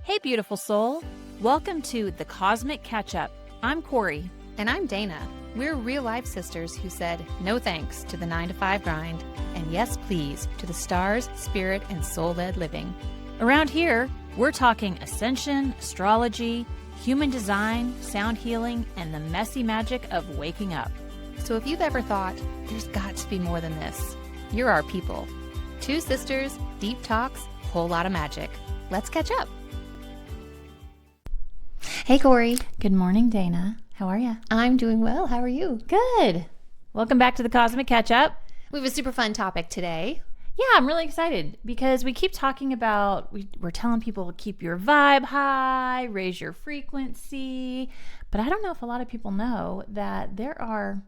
Hey, beautiful soul. Welcome to The Cosmic Catch-Up. I'm Corri. And I'm Dana. We're real-life sisters who said no thanks to the 9-to-5 grind and yes, please, to the stars, spirit, and soul-led living. Around here, we're talking ascension, astrology, human design, sound healing, and the messy magic of waking up. So if you've ever thought, there's got to be more than this, you're our people. Two sisters, deep talks, whole lot of magic. Let's catch up. Hey, Corri. Good morning, Dana. How are you? I'm doing well. How are you? Good. Welcome back to The Cosmic Catch-Up. We have a super fun topic today. Yeah, I'm really excited because we keep talking about, we're telling people keep your vibe high, raise your frequency, but I don't know if a lot of people know that there are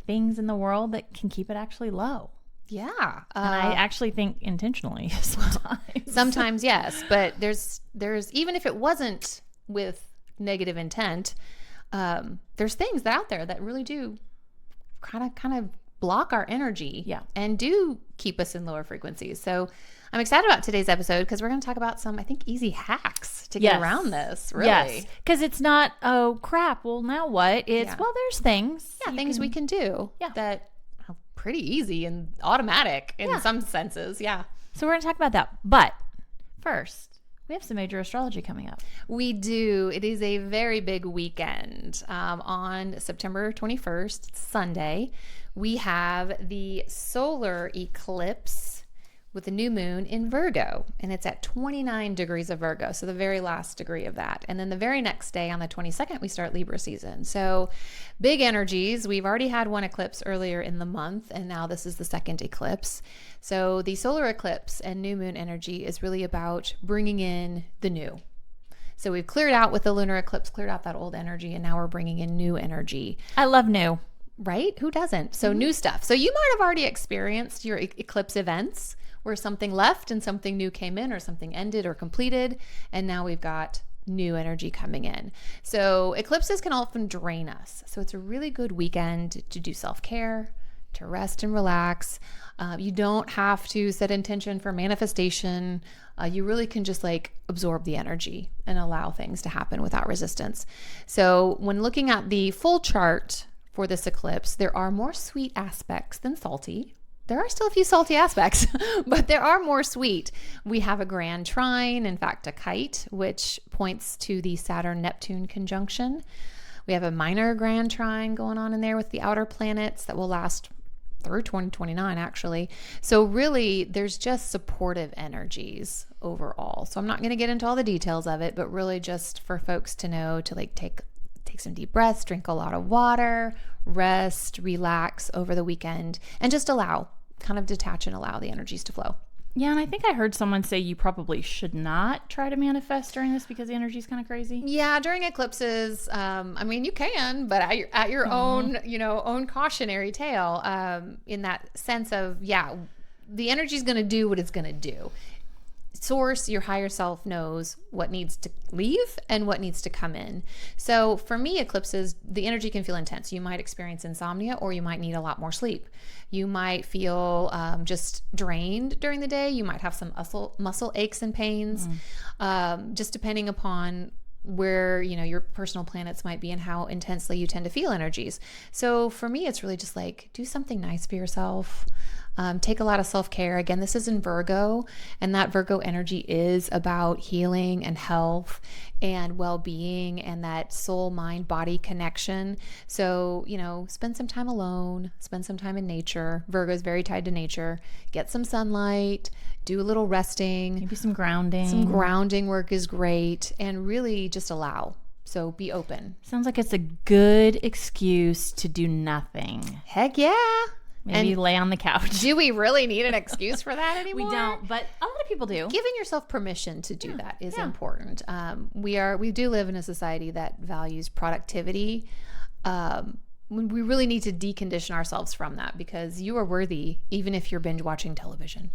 things in the world that can keep it actually low. Yeah. And I actually think intentionally sometimes. Sometimes, yes, but there's even if it wasn't with negative intent, there's things out there that really do kind of block our energy, and do keep us in lower frequencies. So I'm excited about today's episode because we're going to talk about some, I think, easy hacks to get around this, really. Yes, because it's not, oh, crap, well, now what? It's, well, there's things. Yeah, things we can do that are pretty easy and automatic in some senses, So we're going to talk about that. But first, we have some major astrology coming up. We do. It is a very big weekend. On September 21st, it's Sunday, we have the solar eclipse with the new moon in Virgo, and it's at 29 degrees of Virgo, so the very last degree of that. And then the very next day on the 22nd, we start Libra season. So big energies. We've already had one eclipse earlier in the month, and now this is the second eclipse. So the solar eclipse and new moon energy is really about bringing in the new. So we've cleared out with the lunar eclipse, cleared out that old energy, and now we're bringing in new energy. I love new. Right? Who doesn't? So new stuff. So you might have already experienced your eclipse events where something left and something new came in, or something ended or completed, and now we've got new energy coming in. So eclipses can often drain us. So it's a really good weekend to do self-care, to rest and relax. You don't have to set intention for manifestation. You really can just absorb the energy and allow things to happen without resistance. So when looking at the full chart for this eclipse, there are more sweet aspects than salty. There are still a few salty aspects, but there are more sweet. We have a grand trine, in fact, a kite, which points to the Saturn-Neptune conjunction. We have a minor grand trine going on in there with the outer planets that will last through 2029, actually. So really, there's just supportive energies overall. So I'm not going to get into all the details of it, but really just for folks to know to take some deep breaths, drink a lot of water, rest, relax over the weekend, and just kind of detach and allow the energies to flow. Yeah, and I think I heard someone say you probably should not try to manifest during this because the energy is kind of crazy. Yeah, during eclipses, you can, but at your own, own cautionary tale, in that sense of, the energy is going to do what it's going to do. Source, your higher self knows what needs to leave and what needs to come in. So for me, eclipses, the energy can feel intense. You might experience insomnia, or you might need a lot more sleep. You might feel just drained during the day. You might have some muscle aches and pains, just depending upon where your personal planets might be and how intensely you tend to feel energies. So for me, it's really just do something nice for yourself. Take a lot of self-care. Again, this is in Virgo, and that Virgo energy is about healing and health and well-being and that soul, mind, body connection. So, spend some time alone, spend some time in nature. Virgo is very tied to nature. Get some sunlight, do a little resting. Maybe some grounding. Some grounding work is great, and really just allow. So be open. Sounds like it's a good excuse to do nothing. Heck yeah. Maybe lay on the couch. Do we really need an excuse for that anymore? We don't, but a lot of people do. Giving yourself permission to do that is important. We do live in a society that values productivity. We really need to decondition ourselves from that, because you are worthy even if you're binge watching television.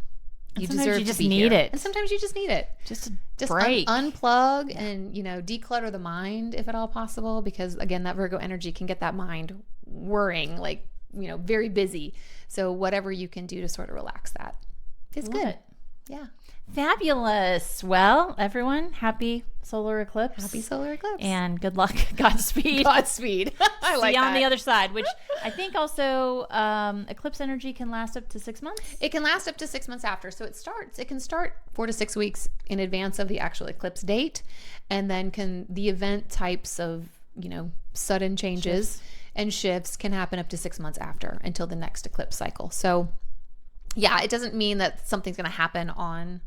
You deserve to be here. And sometimes you just need it. Just break. Unplug and, declutter the mind if at all possible, because again, that Virgo energy can get that mind worrying, very busy. So whatever you can do to sort of relax that is good. Yeah. Fabulous. Well, everyone, happy solar eclipse. Happy solar eclipse. And good luck. Godspeed. Godspeed. I like See you that. on the other side, which I think also eclipse energy can last up to 6 months. It can last up to 6 months after. So it can start 4 to 6 weeks in advance of the actual eclipse date. And then the event types of, sudden changes and shifts can happen up to 6 months after until the next eclipse cycle. So yeah, it doesn't mean that something's going to happen on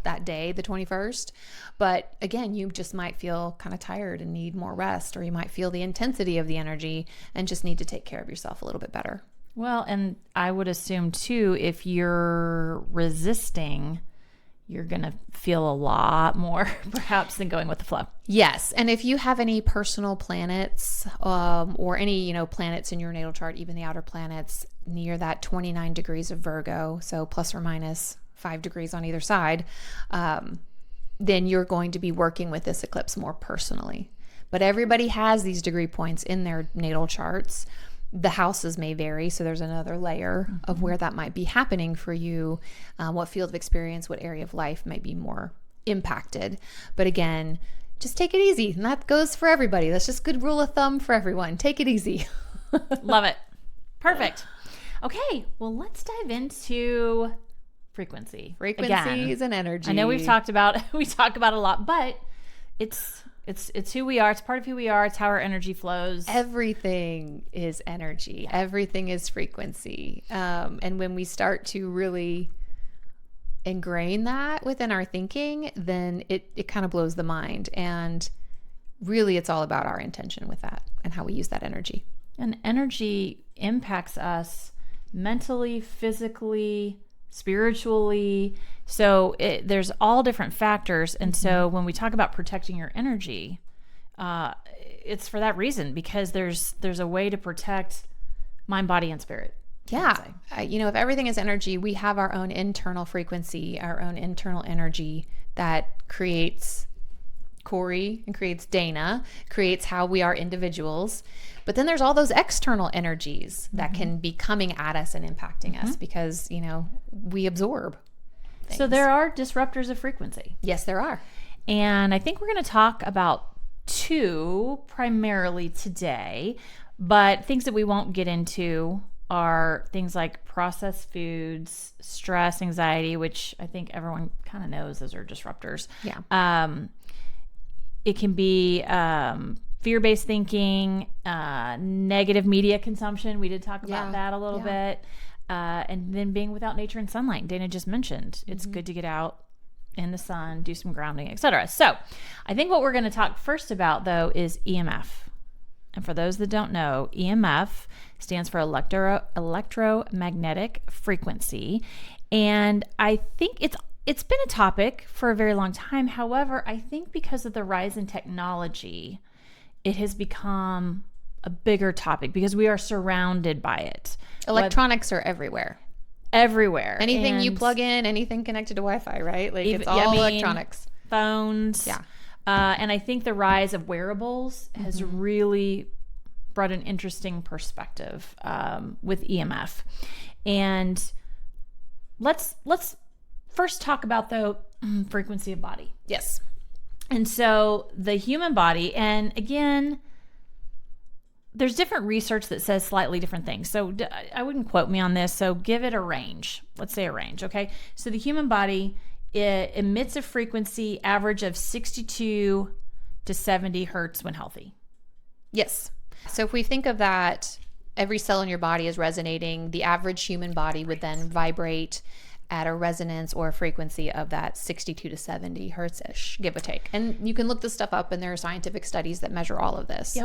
that day, the 21st. But again, you just might feel kind of tired and need more rest, or you might feel the intensity of the energy and just need to take care of yourself a little bit better. Well, and I would assume too, if you're resisting, you're going to feel a lot more perhaps than going with the flow. Yes. And if you have any personal planets or any, planets in your natal chart, even the outer planets near that 29 degrees of Virgo, so plus or minus 5 degrees on either side, then you're going to be working with this eclipse more personally. But everybody has these degree points in their natal charts. The houses may vary, so there's another layer of where that might be happening for you, what field of experience, what area of life might be more impacted. But again, just take it easy, and that goes for everybody. That's just good rule of thumb for everyone. Take it easy. Love it. Perfect. Okay, well, let's dive into frequencies and energy. I know we talk about a lot, but it's who we are. It's part of who we are. It's how our energy flows. Everything is energy. Yeah. Everything is frequency. And when we start to really ingrain that within our thinking, then it kind of blows the mind. And really, it's all about our intention with that and how we use that energy. And energy impacts us mentally, physically, spiritually. So there's all different factors. And so when we talk about protecting your energy, it's for that reason, because there's a way to protect mind, body, and spirit. Yeah. If everything is energy, we have our own internal frequency, our own internal energy that creates Corri and creates Dana, creates how we are individuals. But then there's all those external energies that can be coming at us and impacting us because, we absorb things. So there are disruptors of frequency. Yes, there are. And I think we're going to talk about two primarily today, but things that we won't get into are things like processed foods, stress, anxiety, which I think everyone kind of knows those are disruptors. Yeah. It can be fear-based thinking, negative media consumption. We did talk about that a little bit. And then being without nature and sunlight. Dana just mentioned it's good to get out in the sun, do some grounding, etc. So I think what we're going to talk first about, though, is EMF. And for those that don't know, EMF stands for electromagnetic frequency. And I think it's been a topic for a very long time. However, I think because of the rise in technology, it has become a bigger topic because we are surrounded by it. Electronics are everywhere. Everywhere. Anything you plug in, anything connected to Wi-Fi, right? Like it's all electronics. Phones. Yeah. And I think the rise of wearables has really brought an interesting perspective with EMF. And let's first talk about the frequency of body. Yes. And so the human body, and again, there's different research that says slightly different things. So I wouldn't quote me on this. So give it a range. Let's say a range. Okay. So the human body, it emits a frequency average of 62 to 70 hertz when healthy. Yes. So if we think of that, every cell in your body is resonating. The average human body would then vibrate at a resonance or a frequency of that 62 to 70 hertz-ish, give or take. And you can look this stuff up, and there are scientific studies that measure all of this.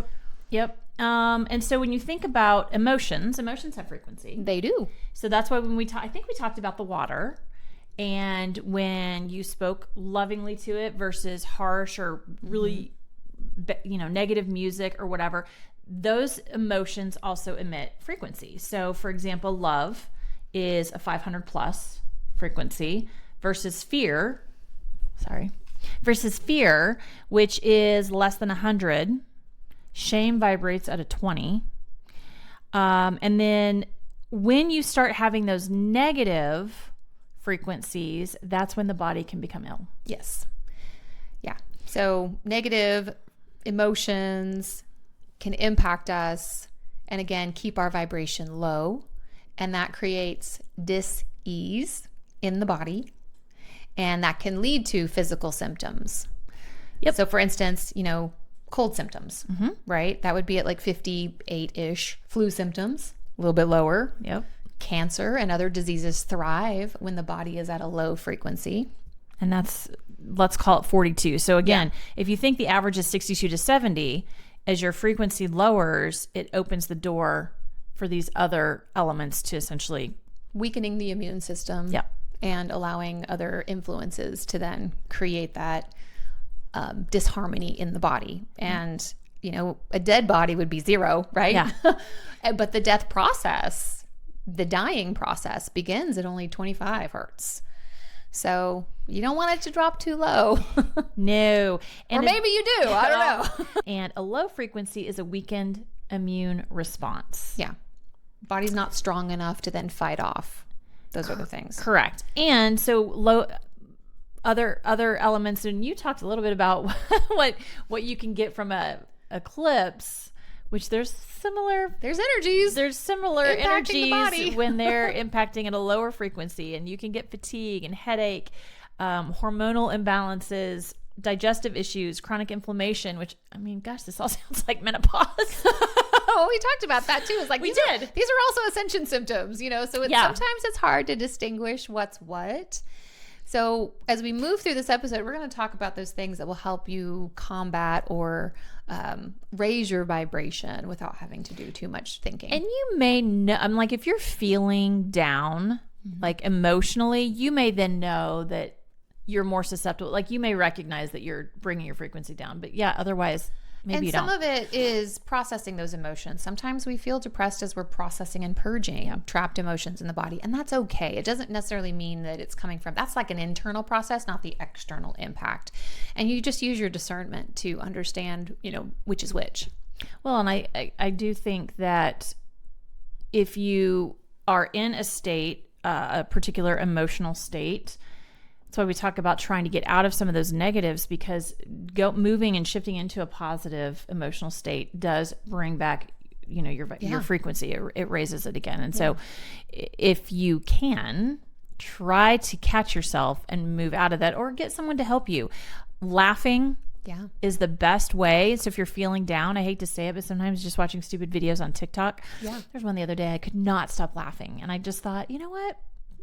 Yep. And so when you think about emotions have frequency. They do. So that's why when I think we talked about the water, and when you spoke lovingly to it versus harsh or really, negative music or whatever, those emotions also emit frequency. So for example, love is a 500 plus frequency versus fear, which is less than 100. Shame vibrates at a 20. And then when you start having those negative frequencies, that's when the body can become ill. Yes. Yeah. So negative emotions can impact us and again, keep our vibration low. And that creates dis-ease in the body. And that can lead to physical symptoms. Yep. So for instance, cold symptoms, right? That would be at like 58-ish. Flu symptoms, a little bit lower. Yep. Cancer and other diseases thrive when the body is at a low frequency. And that's, let's call it 42. So again, if you think the average is 62 to 70, as your frequency lowers, it opens the door for these other elements to essentially weakening the immune system. Yeah. And allowing other influences to then create that disharmony in the body. And, a dead body would be 0, right? Yeah. But the death process, the dying process begins at only 25 hertz. So you don't want it to drop too low. No. And or maybe you do. I don't know. And a low frequency is a weakened immune response. Yeah. Body's not strong enough to then fight off those other things. Correct. And so other elements, and you talked a little bit about what you can get from a eclipse, which there's similar energies when they're impacting at a lower frequency, and you can get fatigue and headache, hormonal imbalances, digestive issues, chronic inflammation, which, I mean, gosh, this all sounds like menopause. Well, we talked about that too. It's like these are also ascension symptoms, so sometimes it's hard to distinguish what's what. So as we move through this episode, we're going to talk about those things that will help you combat or raise your vibration without having to do too much thinking. And you may know, I'm like, if you're feeling down, like emotionally, you may then know that you're more susceptible. Like you may recognize that you're bringing your frequency down, but otherwise maybe you don't. And some of it is processing those emotions. Sometimes we feel depressed as we're processing and purging trapped emotions in the body, and that's okay. It doesn't necessarily mean that it's coming from, that's like an internal process, not the external impact. And you just use your discernment to understand, which is which. Well, and I do think that if you are in a state, a particular emotional state, that's why we talk about trying to get out of some of those negatives, because moving and shifting into a positive emotional state does bring back, your frequency. It raises it again. And so if you can, try to catch yourself and move out of that, or get someone to help you. Laughing is the best way. So if you're feeling down, I hate to say it, but sometimes just watching stupid videos on TikTok. Yeah. There's one the other day, I could not stop laughing. And I just thought, you know what?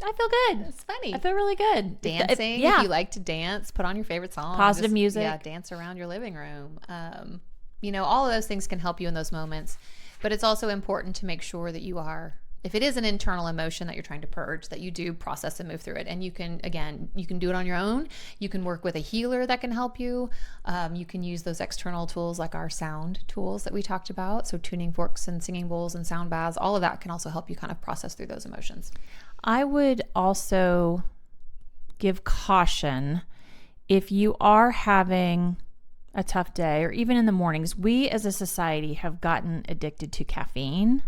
I feel good. It's funny. I feel really good. Dancing. If you like to dance, put on your favorite song. Positive music. Yeah, dance around your living room. All of those things can help you in those moments. But it's also important to make sure that you are, if it is an internal emotion that you're trying to purge, that you do process and move through it. And you can do it on your own. You can work with a healer that can help you. You can use those external tools like our sound tools that we talked about. So tuning forks and singing bowls and sound baths, all of that can also help you kind of process through those emotions. I would also give caution if you are having a tough day, or even in the mornings. We as a society have gotten addicted to caffeine.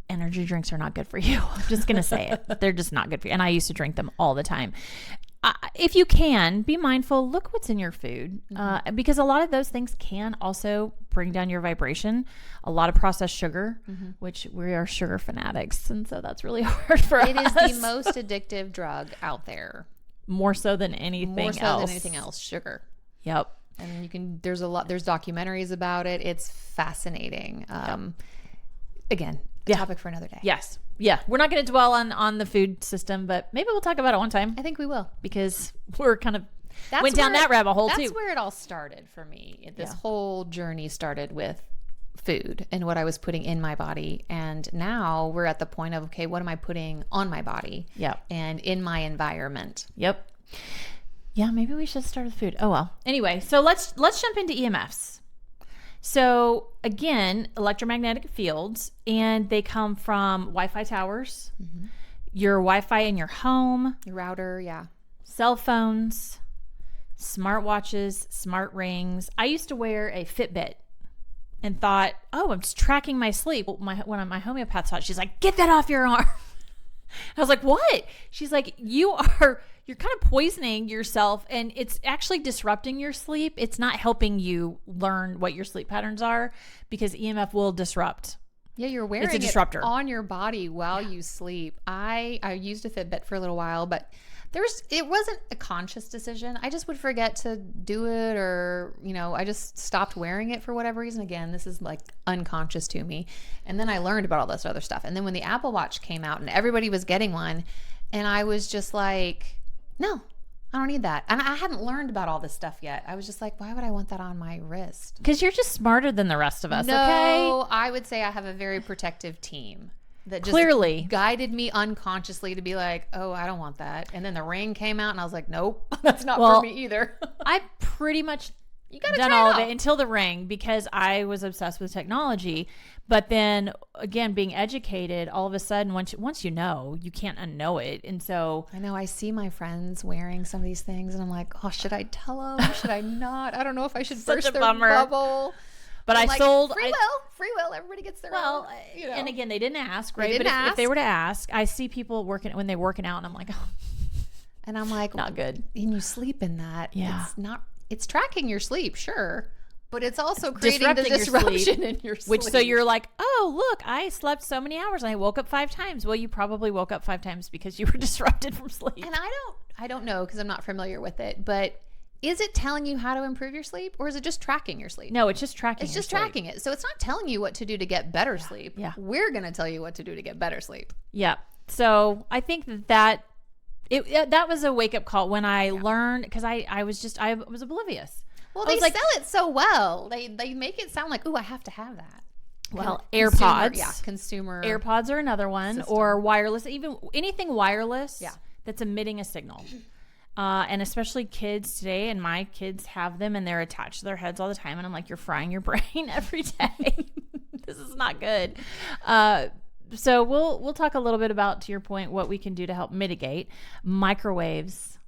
Energy drinks are not good for you. I'm just going to say it. They're just not good for you. And I used to drink them all the time. If you can, be mindful, look what's in your food, because a lot of those things can also bring down your vibration. A lot of processed sugar, which we are sugar fanatics, and so that's really hard for us. It is the most addictive drug out there. More so than anything else, sugar. Yep. And there's documentaries about it. It's fascinating. Again, topic for another day. Yes. Yeah. We're not going to dwell on the food system, but maybe we'll talk about it one time. I think we will, because we're kind of went down that rabbit hole too. That's where it all started for me. This whole journey started with food and what I was putting in my body. And now we're at the point of, okay, what am I putting on my body? Yep. And in my environment. Yep. Yeah, maybe we should start with food. Oh, well. Anyway, so let's jump into EMFs. So again, electromagnetic fields, and they come from Wi-Fi towers, your Wi-Fi in your home, your router, cell phones, smartwatches, smart rings. I used to wear a Fitbit and thought, oh, I'm just tracking my sleep. One of my homeopaths thought, she's like, get that off your arm. I was like, what? She's like, you're kind of poisoning yourself, and it's actually disrupting your sleep. It's not helping you learn what your sleep patterns are, because EMF will disrupt. Yeah, you're wearing It's a disruptor. it on your body while you sleep. I used a Fitbit for a little while, but it wasn't a conscious decision. I just would forget to do it, or, I just stopped wearing it for whatever reason. Again, this is like unconscious to me. And then I learned about all this other stuff. And then when the Apple Watch came out and everybody was getting one, and I was just like, no, I don't need that. And I hadn't learned about all this stuff yet. I was just like, why would I want that on my wrist? Because you're just smarter than the rest of us, No, okay? I would say I have a very protective team that just Clearly guided me unconsciously to be like, oh, I don't want that. And then the ring came out and I was like, nope, that's not for me either. I pretty much gotta done try it all of out. it until the ring, because I was obsessed with technology. But then again, being educated, all of a sudden, once you know, you can't unknow it. And so I know I see my friends wearing some of these things and I'm like, oh, should I tell them? Should I not? I don't know if I should Such burst a their bummer. bubble. But I'm I like, sold free will. Everybody gets their well, own. and again, they didn't ask, right? didn't But if they ask. were to ask, I see people working when they're working out, and I'm like, oh, And I'm like, not good. And you sleep in that. Yeah. It's tracking your sleep, sure. But it's also creating the disrupting your disruption sleep, in your sleep. Which, so you're like, oh, look, I slept so many hours and I woke up 5 times. Well, you probably woke up 5 times because you were disrupted from sleep. And I don't know, because I'm not familiar with it, but is it telling you how to improve your sleep, or is it just tracking your sleep? No, it's just tracking. It's just tracking it. So it's not telling you what to do to get better sleep. Yeah. We're going to tell you what to do to get better sleep. Yeah. So I think that was a wake up call when I learned, because I was oblivious. Well, I they was like, sell it so well. They make it sound like, ooh, I have to have that. well, Consumer, AirPods. consumer. AirPods are another one, system. or wireless, even anything wireless Yeah. that's emitting a signal. And especially kids today, and my kids have them and they're attached to their heads all the time. And I'm like, you're frying your brain every day. This is not good. So we'll talk a little bit about, to your point, what we can do to help mitigate microwaves.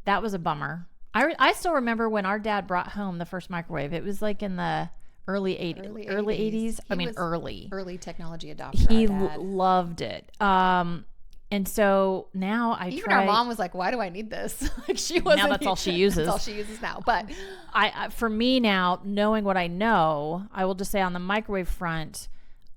That was a bummer. I still remember when our dad brought home the first microwave. It was like in the early 80s. I mean, early technology adopter. He our dad. loved it. And so now I Even try. our mom was like, "Why do I need this?" Like she wasn't. Now that's all she uses. That's all she uses now. But For me now, knowing what I know, I will just say on the microwave front,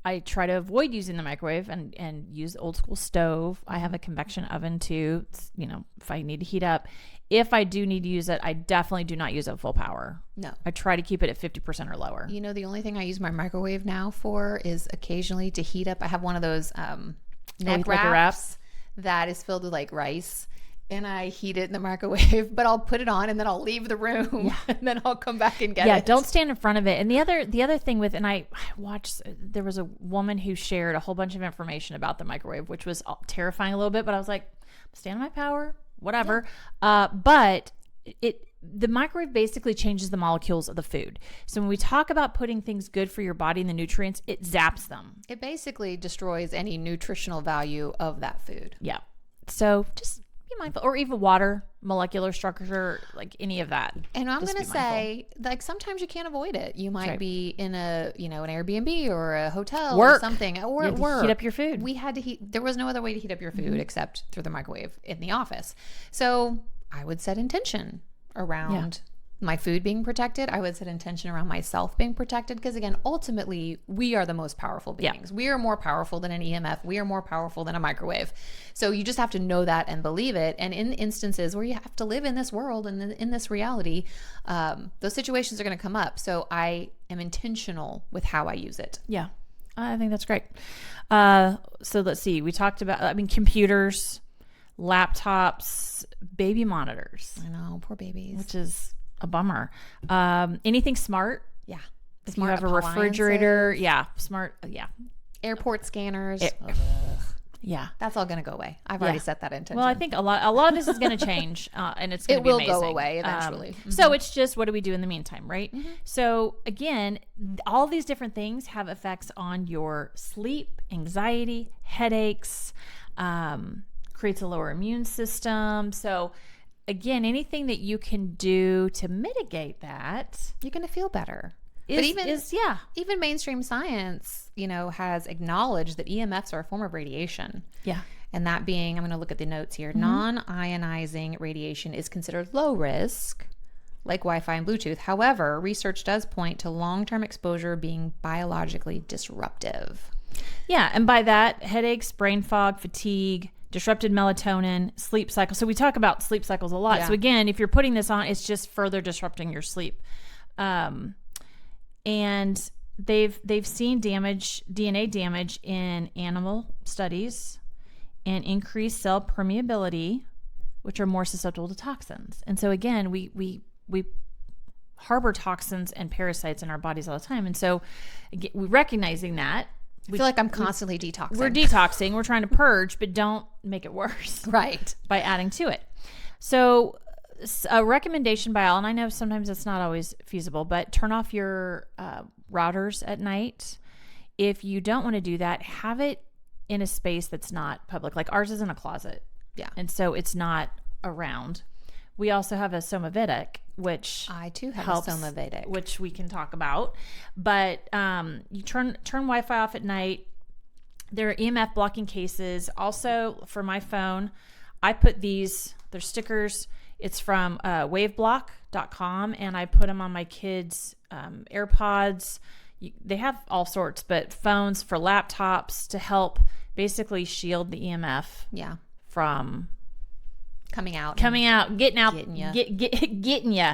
I try to avoid using the microwave and use the old school stove. I have a convection oven too. It's, if I need to heat up. If I do need to use it, I definitely do not use it full power. No. I try to keep it at 50% or lower. the only thing I use my microwave now for is occasionally to heat up. I have one of those neck wraps that is filled with like rice, and I heat it in the microwave, but I'll put it on and then I'll leave the room and then I'll come back and get it. Yeah, don't stand in front of it. And the other thing with, and I watched, there was a woman who shared a whole bunch of information about the microwave, which was terrifying a little bit, but I was like, stand my power, whatever. Yeah. But the microwave basically changes the molecules of the food. So when we talk about putting things good for your body and the nutrients, it zaps them. It basically destroys any nutritional value of that food. Yeah. So just be mindful, or even water, molecular structure, like any of that. And I'm going to say, like, sometimes you can't avoid it. You might be in an Airbnb or a hotel or something, or at work. Heat up your food. We had to heat. There was no other way to heat up your food except through the microwave in the office. So I would set intention around my food being protected. I would set intention around myself being protected, because again, ultimately, we are the most powerful beings. We are more powerful than an EMF. We are more powerful than a microwave. So you just have to know that and believe it. And in instances where you have to live in this world and in this reality, those situations are going to come up. So I am intentional with how I use it. Yeah, I think that's great. So let's see. We talked about, computers, laptops, baby monitors. I know, poor babies. Which is a bummer. Anything smart? Yeah. If you have a refrigerator, smart, Airport scanners. Yeah. That's all going to go away. I've already set that intention. Well, I think a lot of this is going to change, and it's going to be amazing. It will go away eventually. So it's just, what do we do in the meantime, right? So again, all these different things have effects on your sleep, anxiety, headaches, creates a lower immune system. So again, anything that you can do to mitigate that, you're going to feel better. But even mainstream science, has acknowledged that EMFs are a form of radiation. Yeah. And that being, I'm going to look at the notes here. Non-ionizing radiation is considered low risk, like Wi-Fi and Bluetooth. However, research does point to long-term exposure being biologically disruptive. Yeah, and by that, headaches, brain fog, fatigue, disrupted melatonin, sleep cycle. So we talk about sleep cycles a lot. Yeah. So again, if you're putting this on, it's just further disrupting your sleep. And they've seen DNA damage in animal studies and increased cell permeability, which are more susceptible to toxins. And so again, we harbor toxins and parasites in our bodies all the time. And so we recognizing that, I feel like I'm constantly detoxing. we're detoxing, we're trying to purge, but don't make it worse Right. by adding to it. So a recommendation by all, and I know sometimes it's not always feasible, but turn off your routers at night. If you don't want to do that, have it in a space that's not public. Like ours is in a closet. Yeah. And so it's not around. We also have a Somavedic, which I too have helps, a Somavedic, which we can talk about. But you turn Wi-Fi off at night. There are EMF blocking cases. Also, for my phone, I put these. They're stickers. It's from waveblock.com, and I put them on my kids' AirPods. They have all sorts, but phones, for laptops, to help basically shield the EMF from coming out, getting ya. getting you.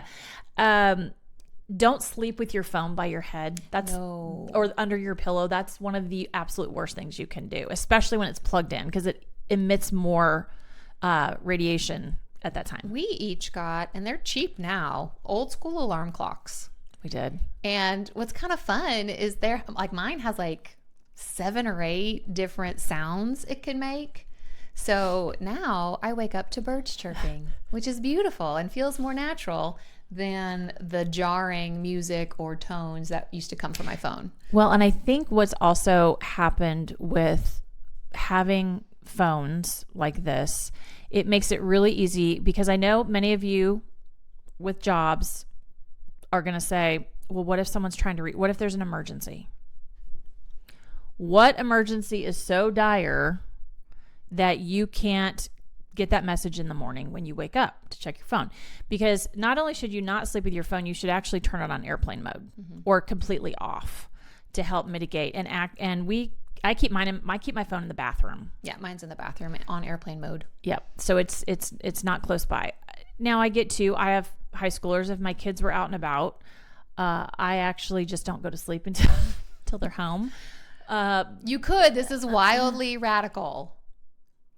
Don't sleep with your phone by your head. Or under your pillow. That's one of the absolute worst things you can do, especially when it's plugged in, because it emits more radiation at that time. We each got, and they're cheap now, old school alarm clocks. We did. And what's kind of fun is mine has like 7 or 8 different sounds it can make. So now I wake up to birds chirping, which is beautiful and feels more natural than the jarring music or tones that used to come from my phone. Well, and I think what's also happened with having phones like this, it makes it really easy, because I know many of you with jobs are going to say, well, what if someone's trying to what if there's an emergency? What emergency is so dire that you can't get that message in the morning when you wake up to check your phone? Because not only should you not sleep with your phone, you should actually turn it on airplane mode or completely off to help mitigate and act. And I keep my phone in the bathroom. Yeah, mine's in the bathroom on airplane mode. Yep. So it's not close by. Now I have high schoolers. If my kids were out and about, I actually just don't go to sleep until they're home. You could. This is wildly radical.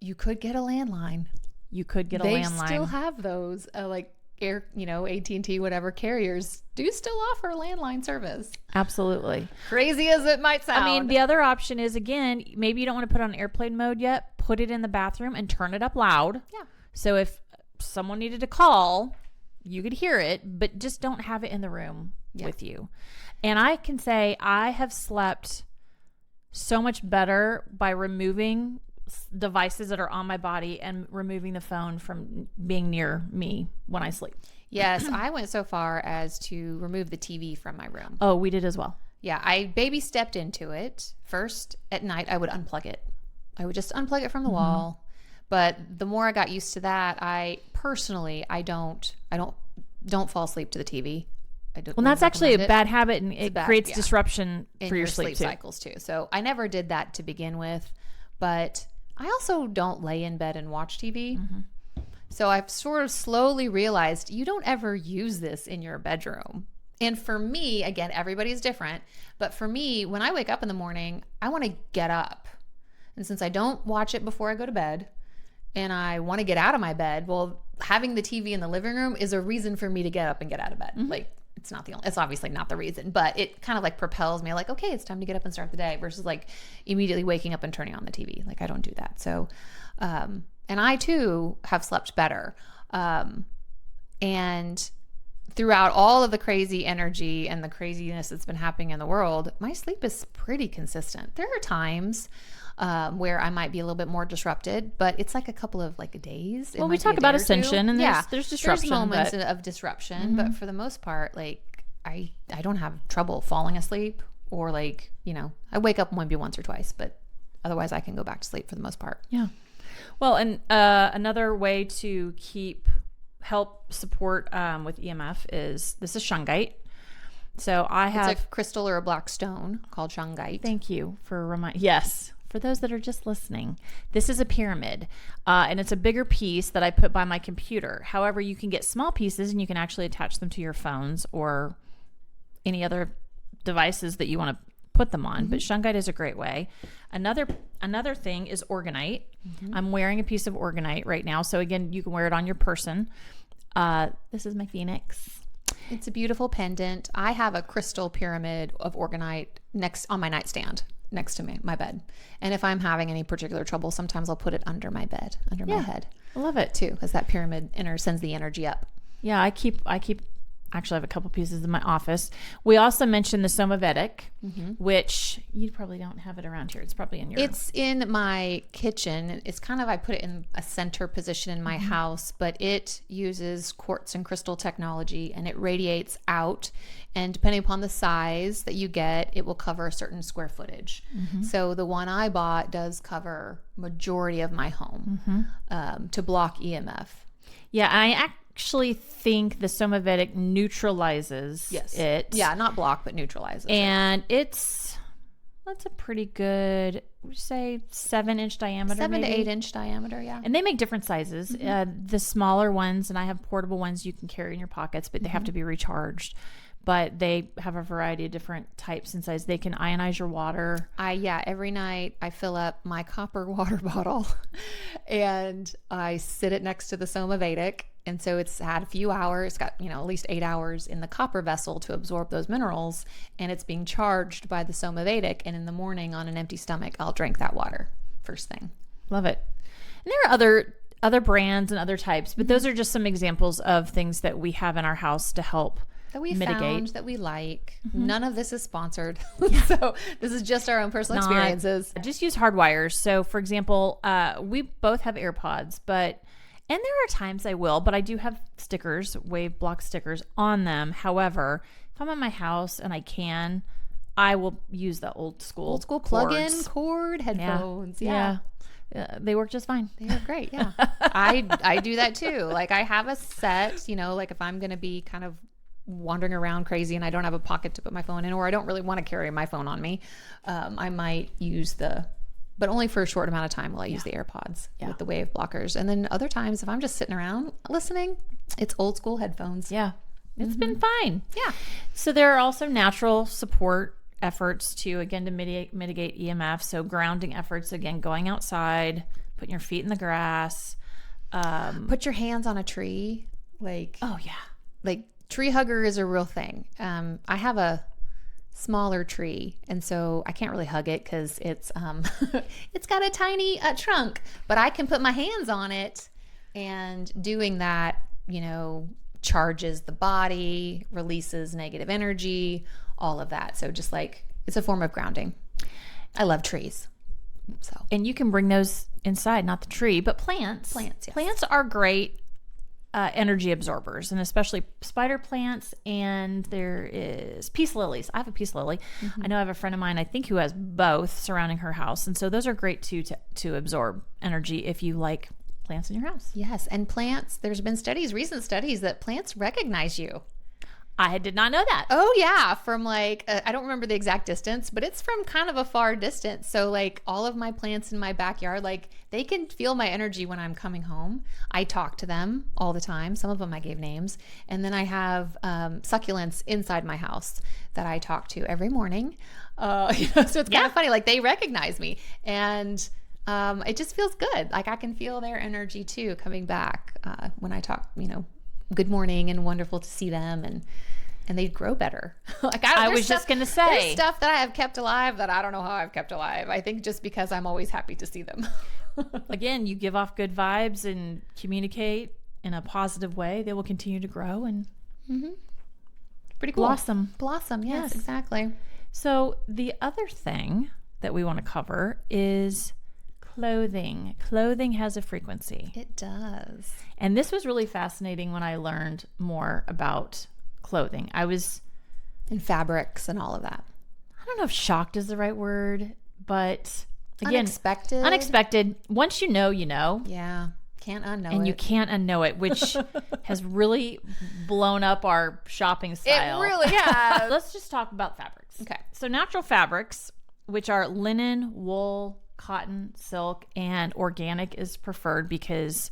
You could get a landline. They still have those, AT&T, whatever carriers do still offer landline service. Absolutely. Crazy as it might sound. I mean, the other option is, again, maybe you don't want to put it on airplane mode yet. Put it in the bathroom and turn it up loud. Yeah. So if someone needed to call, you could hear it, but just don't have it in the room with you. And I can say I have slept so much better by removing devices that are on my body and removing the phone from being near me when I sleep. Yes, I went so far as to remove the TV from my room. Oh, we did as well. Yeah, I baby stepped into it. First, at night, I would unplug it. I would just unplug it from the wall. But the more I got used to that, I don't fall asleep to the TV. Well, that's actually a bad habit, and it creates disruption in for your sleep cycles too. So I never did that to begin with, but I also don't lay in bed and watch TV. So I've sort of slowly realized you don't ever use this in your bedroom. And for me, again, everybody's different, but for me, when I wake up in the morning, I want to get up. And since I don't watch it before I go to bed and I want to get out of my bed, well, having the TV in the living room is a reason for me to get up and get out of bed. Like, it's obviously not the reason, but it kind of like propels me, like, okay, it's time to get up and start the day, versus like immediately waking up and turning on the TV. Like, I don't do that. So, and I too have slept better. And throughout all of the crazy energy and the craziness that's been happening in the world, my sleep is pretty consistent. There are times where I might be a little bit more disrupted, but it's like a couple of days. Well, we talk about ascension, and there's disruption. There's moments of disruption, but for the most part, like I don't have trouble falling asleep, or like, I wake up maybe once or twice, but otherwise I can go back to sleep for the most part. Yeah. Well, and another way to help support with EMF is this is shungite. So I have It's a crystal or a black stone called shungite. Thank you for reminding. Yes, for those that are just listening, this is a pyramid, and it's a bigger piece that I put by my computer. However, you can get small pieces, and you can actually attach them to your phones or any other devices that you want to put them on. But shungite is a great way. Another thing is orgonite. I'm wearing a piece of orgonite right now, so again, you can wear it on your person. This is my phoenix. It's a beautiful pendant. I have a crystal pyramid of orgonite on my nightstand next to my bed. And if I'm having any particular trouble, sometimes I'll put it under my bed, under my head. I love it too, because that pyramid sends the energy up. Yeah, I keep actually I have a couple pieces in my office. We also mentioned the Somavedic, which you probably don't have it around here. It's probably in your... It's in my kitchen. It's kind of, I put it in a center position in my house, but it uses quartz and crystal technology, and it radiates out. And depending upon the size that you get, it will cover a certain square footage. So the one I bought does cover majority of my home to block EMF. Yeah, I actually think the Somavedic neutralizes it. Yeah, not block, but neutralizes. And that's a pretty good, would you say 7-inch diameter? 7 maybe? to 8 inch diameter, yeah. And they make different sizes. The smaller ones, and I have portable ones you can carry in your pockets, but they have to be recharged. But they have a variety of different types and sizes. They can ionize your water. Every night I fill up my copper water bottle and I sit it next to the Somavedic. And so it's had a few hours, got, at least 8 hours in the copper vessel to absorb those minerals. And it's being charged by the Somavedic. And in the morning on an empty stomach, I'll drink that water first thing. Love it. And there are other brands and other types, but those are just some examples of things that we have in our house to help that we mitigate. Found that we like. None of this is sponsored. So this is just our own personal experiences. Just use hard wires. So for example, we both have AirPods, and there are times I will, but I do have stickers, wave block stickers on them. However, if I'm at my house and I will use the old school plug-in cord headphones. Yeah. They work just fine. They work great. Yeah. I do that too. Like I have a set, like if I'm going to be kind of wandering around crazy and I don't have a pocket to put my phone in, or I don't really want to carry my phone on me, I might use but only for a short amount of time will I use the AirPods with the wave blockers. And then other times, if I'm just sitting around listening, it's old school headphones. Yeah. It's been fine. Yeah. So there are also natural support efforts to mitigate EMF. So grounding efforts, again, going outside, putting your feet in the grass. Put your hands on a tree. Oh yeah. Like tree hugger is a real thing. I have a smaller tree, and so I can't really hug it because it's got a tiny trunk, but I can put my hands on it, and doing that charges the body, releases negative energy, all of that. So just it's a form of grounding. I love trees. And you can bring those inside, not the tree, but plants. Yes. Plants are great energy absorbers, and especially spider plants, and there is peace lilies. I have a peace lily. I know I have a friend of mine, I think, who has both surrounding her house, and so those are great too to absorb energy if you like plants in your house. Yes, and plants, there's been recent studies that plants recognize you. I did not know that. Oh yeah, from I don't remember the exact distance, but it's from kind of a far distance. So all of my plants in my backyard, they can feel my energy when I'm coming home. I talk to them all the time. Some of them I gave names. And then I have succulents inside my house that I talk to every morning. So it's kind of funny. They recognize me, and it just feels good. I can feel their energy too coming back when I talk, good morning and wonderful to see them, and they grow better. I was just going to say, there's stuff that I have kept alive that I don't know how I've kept alive. I think just because I'm always happy to see them. Again, you give off good vibes and communicate in a positive way, they will continue to grow and pretty cool. Blossom. Yes, exactly. So the other thing that we want to cover is clothing. Clothing has a frequency. It does. And this was really fascinating when I learned more about clothing. I was in fabrics and all of that. I don't know if shocked is the right word, but Again, unexpected. Unexpected. Once you know, you know. Yeah. Can't unknow it. And you can't unknow it, which has really blown up our shopping style. It really has. Let's just talk about fabrics. Okay. So natural fabrics, which are linen, wool, cotton, silk, and organic is preferred because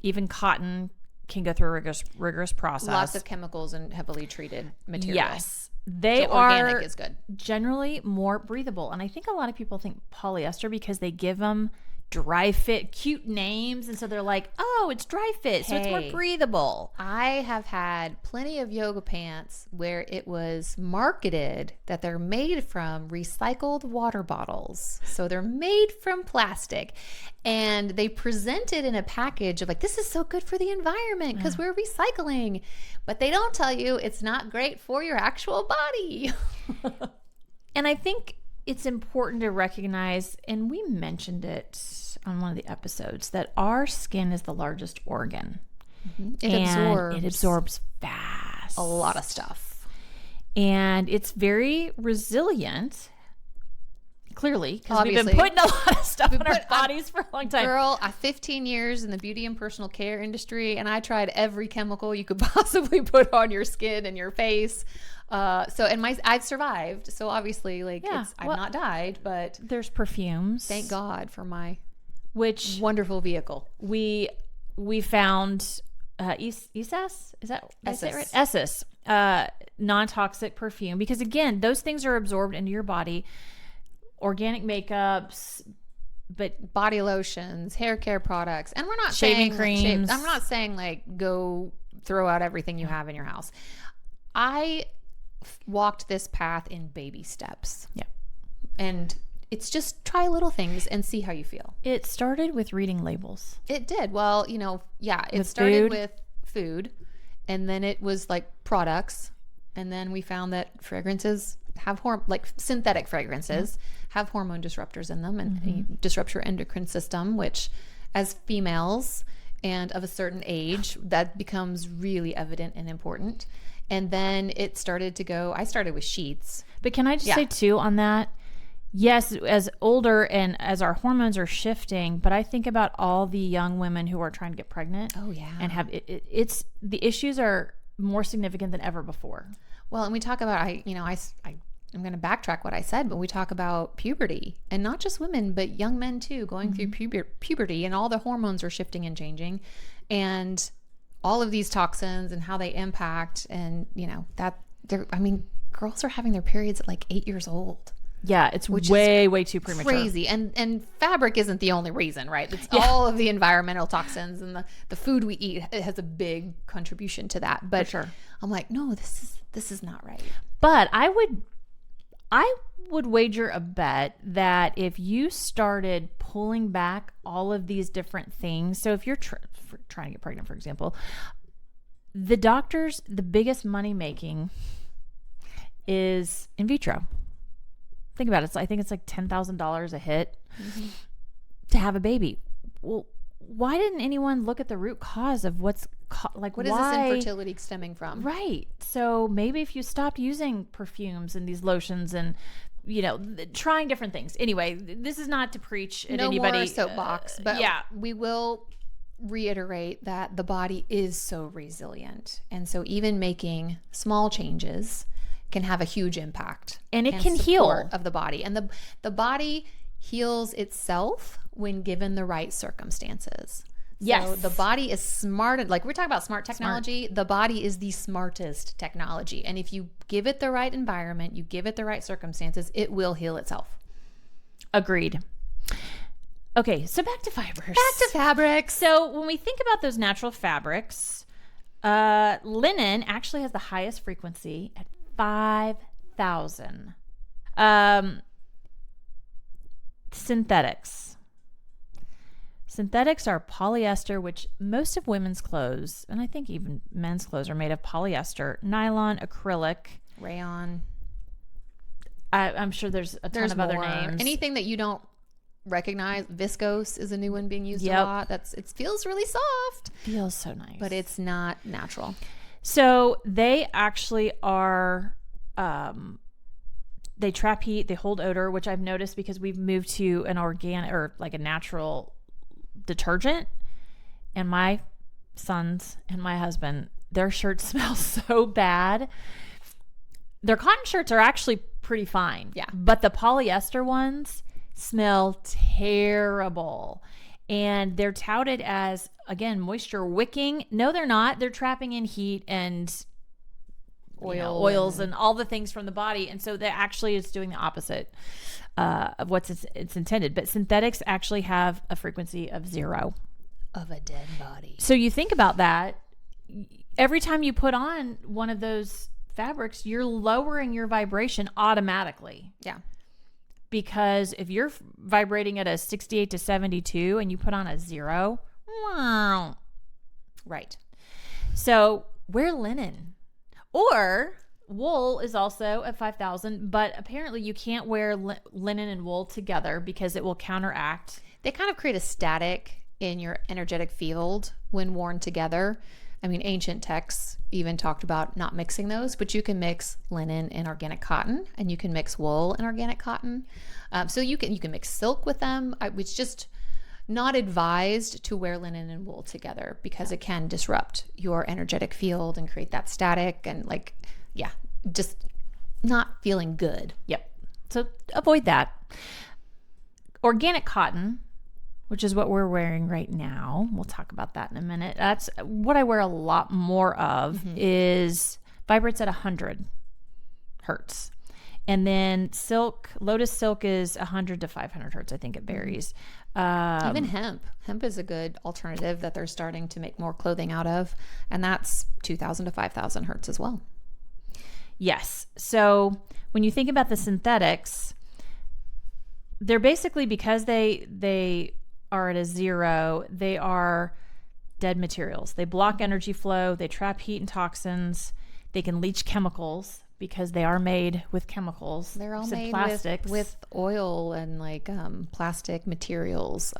even cotton can go through a rigorous process. Lots of chemicals and heavily treated material. Yes. They organic are is good. Generally more breathable. And I think a lot of people think polyester because they give them dry fit, cute names. And so they're like, oh, it's dry fit. So it's more breathable. I have had plenty of yoga pants where it was marketed that they're made from recycled water bottles. So they're made from plastic. And they present it in a package of like, this is so good for the environment because we're recycling. But they don't tell you it's not great for your actual body. And I think it's important to recognize, and we mentioned it on one of the episodes, that our skin is the largest organ. It absorbs fast. A lot of stuff. And it's very resilient, clearly, because we've been Obviously. putting a lot of stuff in our bodies for a long time. Girl, I 15 years in the beauty and personal care industry, and I tried every chemical you could possibly put on your skin and your face. I've survived. So obviously, I've not died, but there's perfumes. Thank God for my wonderful vehicle. We found Esses? Is that right? Esses, non-toxic perfume, because again, those things are absorbed into your body. Organic makeups, but body lotions, hair care products, and we're not shaving creams. I'm not saying like go throw out everything you have in your house. I walked this path in baby steps. Yeah. And it's just try little things and see how you feel. It started with reading labels. It did. Well, it started with food, and then it was like products, and then we found that fragrances have synthetic fragrances have hormone disruptors in them and disrupt your endocrine system, which as females and of a certain age, that becomes really evident and important. And then it started to go, I started with sheets. But can I just say too on that? Yes, as older and as our hormones are shifting, but I think about all the young women who are trying to get pregnant. Oh yeah. And have it's the issues are more significant than ever before. Well, and we talk about, I'm going to backtrack what I said, but we talk about puberty, and not just women, but young men too, going through puberty, and all the hormones are shifting and changing, and all of these toxins and how they impact, and girls are having their periods at like 8 years old. Yeah, it's way too premature. Crazy. And fabric isn't the only reason, right? It's all of the environmental toxins and the food we eat. It has a big contribution to that. But for sure. I'm like, no, this is not right. But I would wager a bet that if you started pulling back all of these different things, so if you're trying to get pregnant, for example, the doctors, the biggest money making is in vitro. Think about it. I think it's like $10,000 a hit to have a baby. Well, why didn't anyone look at the root cause of what is this infertility stemming from? Right. So maybe if you stopped using perfumes and these lotions and, trying different things. Anyway, this is not to preach at anybody. No more soapbox, but we will reiterate that the body is so resilient. And so even making small changes can have a huge impact. And it can heal of the body. And the body heals itself when given the right circumstances. Yes. So the body is smart. Like we're talking about smart technology. The body is the smartest technology. And if you give it the right environment, you give it the right circumstances, it will heal itself. Agreed. Okay, so back to fibers. Back to fabrics. So when we think about those natural fabrics, linen actually has the highest frequency at 5,000. Synthetics are polyester, which most of women's clothes, and I think even men's clothes, are made of polyester, nylon, acrylic, rayon. I'm sure there's a ton of other names. Anything that you don't recognize. Viscose is a new one being used a lot. It feels really soft. Feels so nice. But it's not natural. So they actually are they trap heat, they hold odor, which I've noticed because we've moved to an organic or like a natural detergent, and my sons and my husband, their shirts smell so bad. Their cotton shirts are actually pretty fine. Yeah. But the polyester ones smell terrible. And they're touted as, again, moisture wicking. No, they're not. They're trapping in heat and oils and all the things from the body. And so that actually is doing the opposite of what's it's intended. But synthetics actually have a frequency of 0. Of a dead body. So you think about that. Every time you put on one of those fabrics, you're lowering your vibration automatically. Yeah. Because if you're vibrating at a 68 to 72 and you put on a 0, right. So wear linen. Or wool is also at 5,000, but apparently you can't wear linen and wool together because it will counteract. They kind of create a static in your energetic field when worn together. I mean, ancient texts even talked about not mixing those, but you can mix linen and organic cotton, and you can mix wool and organic cotton. So you can mix silk with them. It's just not advised to wear linen and wool together because it can disrupt your energetic field and create that static and just not feeling good. Yep. So avoid that. Organic cotton, which is what we're wearing right now. We'll talk about that in a minute. That's what I wear a lot more of is vibrates at 100 hertz. And then silk, lotus silk is 100 to 500 hertz. I think it varies. Even hemp. Hemp is a good alternative that they're starting to make more clothing out of. And that's 2,000 to 5,000 hertz as well. Yes. So when you think about the synthetics, they're basically, because they are at a 0, they are dead materials. They block energy flow. They trap heat and toxins. They can leach chemicals because they are made with chemicals. They're all Some made plastics. with oil and like plastic materials,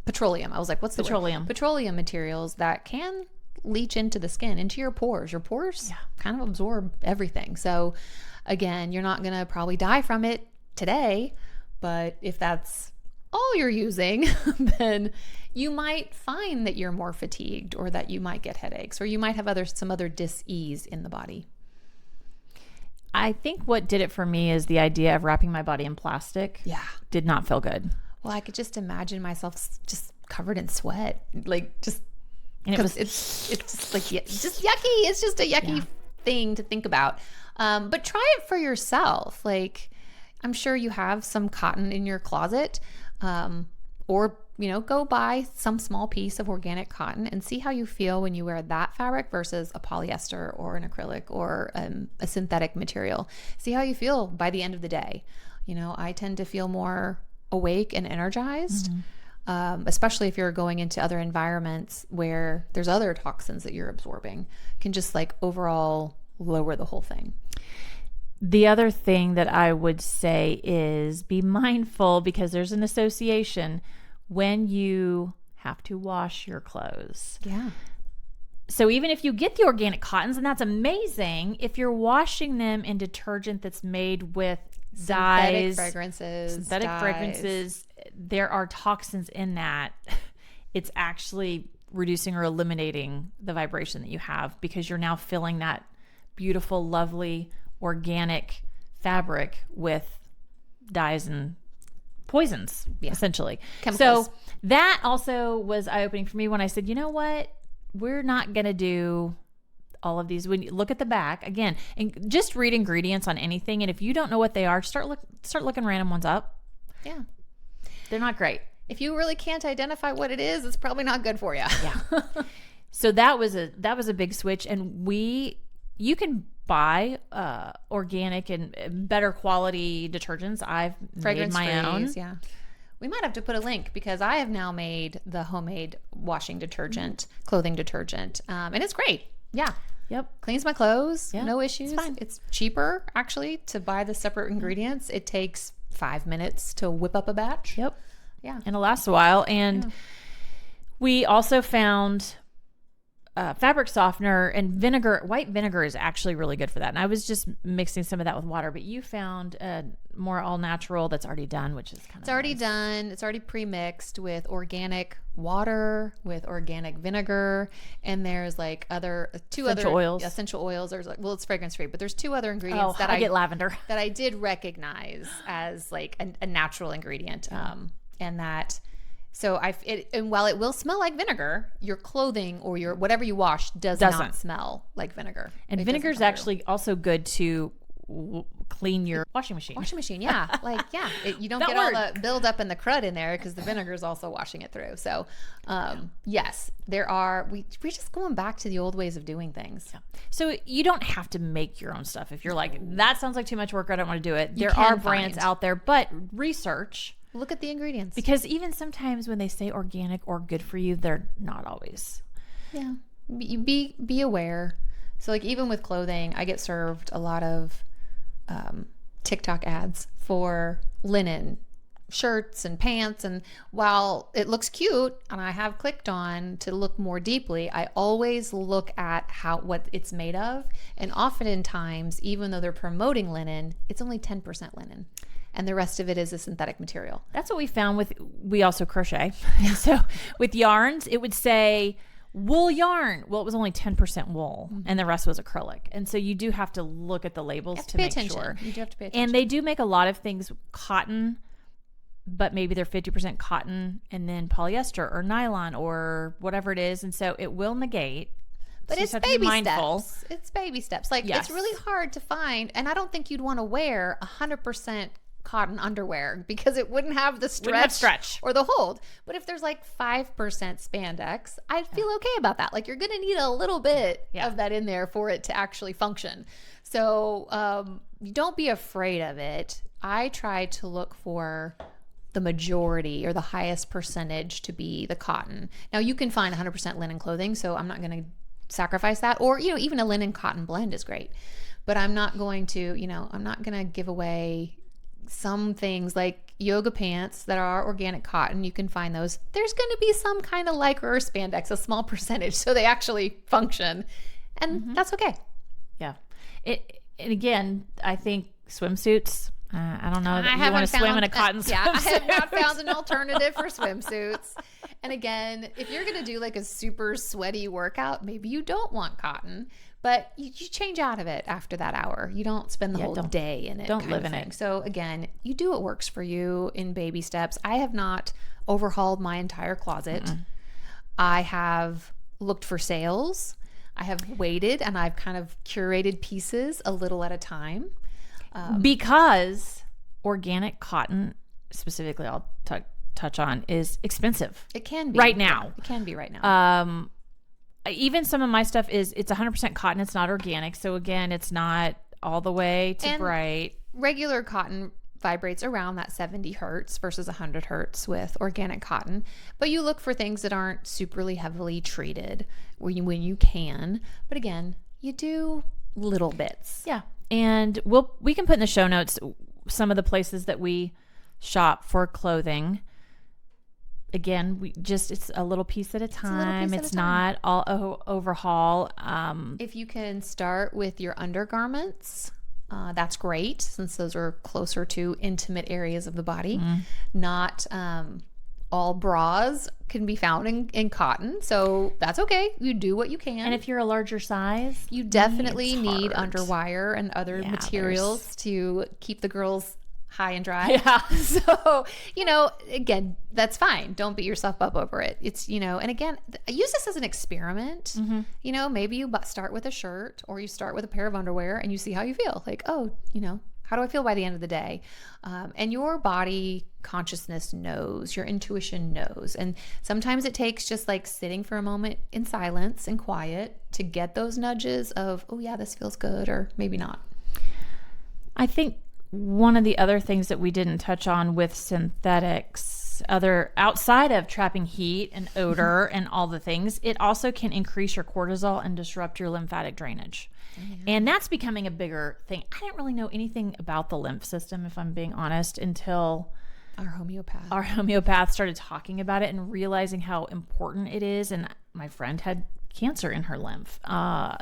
petroleum. I was like, what's the Petroleum. word? Petroleum materials that can leach into the skin, into your pores. Your pores kind of absorb everything. So again, you're not going to probably die from it today, but if that's all you're using, then you might find that you're more fatigued, or that you might get headaches, or you might have some other dis-ease in the body. I think what did it for me is the idea of wrapping my body in plastic. Yeah. Did not feel good. Well, I could just imagine myself just covered in sweat, like just, And it was it's just like just yucky. It's just a yucky thing to think about. But try it for yourself. Like, I'm sure you have some cotton in your closet, or go buy some small piece of organic cotton and see how you feel when you wear that fabric versus a polyester or an acrylic or a synthetic material. See how you feel by the end of the day. I tend to feel more awake and energized. Especially if you're going into other environments where there's other toxins that you're absorbing, can just like overall lower the whole thing. The other thing that I would say is be mindful, because there's an association when you have to wash your clothes. Yeah. So even if you get the organic cottons, and that's amazing, if you're washing them in detergent that's made with dyes, synthetic fragrances, there are toxins in that. It's actually reducing or eliminating the vibration that you have, because you're now filling that beautiful, lovely, organic fabric with dyes and poisons, essentially. Chemicals. So that also was eye-opening for me when I said, you know what? We're not going to do all of these. When you look at the back again, and just read ingredients on anything, and if you don't know what they are, start looking random ones up. Yeah. They're not great. If you really can't identify what it is, it's probably not good for you. Yeah. So that was a big switch, and you can buy organic and better quality detergents. I've made my own. Yeah. We might have to put a link, because I have now made the homemade washing detergent, clothing detergent, and it's great. Yeah. Yep. Cleans my clothes. Yeah, No issues. it's fine. It's cheaper actually to buy the separate ingredients. It takes 5 minutes to whip up a batch. Yep. Yeah. And it lasts a while. And we also found fabric softener, and vinegar. White vinegar is actually really good for that. And I was just mixing some of that with water, but you found a more all natural that's already done, which is kind of It's already done. It's already pre-mixed with organic water, with organic vinegar, and there's like two other essential oils. There's like, well, it's fragrance free, but there's 2 other ingredients that I get lavender that I did recognize as like a natural ingredient, and that. So and while it will smell like vinegar, your clothing or your whatever you wash doesn't not smell like vinegar. And vinegar is actually also good to clean your washing machine. Yeah. Like, yeah, you don't get all the build up and the crud in there because the vinegar is also washing it through. So, yes, we're just going back to the old ways of doing things. Yeah. So you don't have to make your own stuff. If you're like, that sounds like too much work, I don't want to do it. There are brands out there, but research. Look at the ingredients. Because even sometimes when they say organic or good for you, they're not always. Yeah. Be aware. So like even with clothing, I get served a lot of TikTok ads for linen shirts and pants. And while it looks cute and I have clicked on to look more deeply, I always look at what it's made of. And oftentimes, even though they're promoting linen, it's only 10% linen. And the rest of it is a synthetic material. That's what we found we also crochet. So with yarns, it would say wool yarn. Well, it was only 10% wool and the rest was acrylic. And so you do have to look at the labels to make sure. You do have to pay attention. And they do make a lot of things cotton, but maybe they're 50% cotton and then polyester or nylon or whatever it is. And so it will negate. But it's baby steps. It's baby steps. Like it's really hard to find. And I don't think you'd want to wear 100% cotton underwear because it wouldn't have the stretch or the hold. But if there's like 5% spandex, I'd feel okay about that. Like you're going to need a little bit of that in there for it to actually function. So don't be afraid of it. I try to look for the majority or the highest percentage to be the cotton. Now you can find 100% linen clothing, so I'm not going to sacrifice that. Or, even a linen cotton blend is great. But I'm not going to, I'm not going to give away some things like yoga pants that are organic cotton. You can find those. There's going to be some kind of lycra or spandex, a small percentage, so they actually function. And that's okay. Yeah. And again, I think swimsuits, I don't know that you want to swim in a cotton swimsuit. Yeah, I have not found an alternative for swimsuits. And again, if you're going to do like a super sweaty workout, maybe you don't want cotton, but you change out of it after that hour. You don't spend the whole day in it. Don't live in it. So again, you do what works for you in baby steps. I have not overhauled my entire closet. I have looked for sales. I have waited and I've kind of curated pieces a little at a time. Because organic cotton, specifically I'll touch on, is expensive. It can be. Right now. It can be right now. Even some of my stuff it's 100% cotton. It's not organic. So again, it's not all the way to bright. Regular cotton vibrates around that 70 hertz versus 100 hertz with organic cotton. But you look for things that aren't superly heavily treated when you can. But again, you do little bits. Yeah. And we can put in the show notes some of the places that we shop for clothing. Again, it's a little piece at a time. It's not all overhaul. If you can start with your undergarments, that's great since those are closer to intimate areas of the body. Not all bras can be found in cotton, so that's okay. You do what you can. And if you're a larger size, you definitely need underwire and other materials to keep the girls high and dry. Yeah. So, again, that's fine. Don't beat yourself up over it. It's, and again, I use this as an experiment. Maybe you start with a shirt or you start with a pair of underwear and you see how you feel. Like, oh, how do I feel by the end of the day? And your body consciousness knows, your intuition knows. And sometimes it takes just like sitting for a moment in silence and quiet to get those nudges of, oh yeah, this feels good, or maybe not. I think one of the other things that we didn't touch on with synthetics, outside of trapping heat and odor and all the things, it also can increase your cortisol and disrupt your lymphatic drainage. And that's becoming a bigger thing. I didn't really know anything about the lymph system, if I'm being honest, until our homeopath started talking about it and realizing how important it is. And my friend had cancer in her lymph.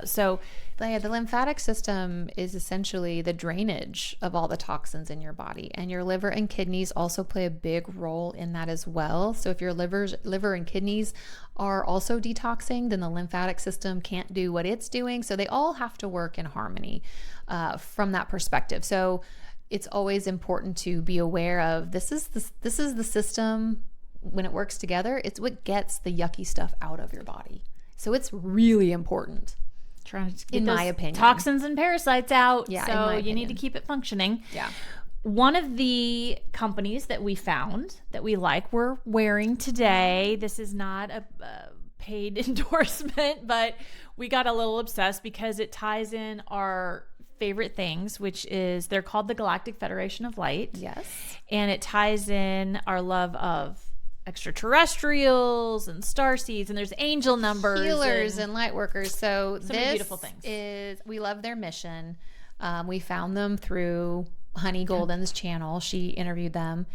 So The lymphatic system is essentially the drainage of all the toxins in your body, and your liver and kidneys also play a big role in that as well. So if your liver and kidneys are also detoxing, then the lymphatic system can't do what it's doing. So they all have to work in harmony from that perspective. So it's always important to be aware of this is the system. When it works together, it's what gets the yucky stuff out of your body. So it's really important. trying to get In my those opinion. toxins and parasites out. Yeah, so in my you need to opinion. keep it functioning. Yeah. One of the companies that we found that we like, we're wearing today. This is not a paid endorsement, but we got a little obsessed because it ties in our favorite things, which is they're called the Galactic Federation of Light. Yes. And it ties in our love of extraterrestrials and starseeds, and there's angel numbers, Healers and light workers. So so many this beautiful things. we love their mission. We found them through Honey Golden's channel. She interviewed them,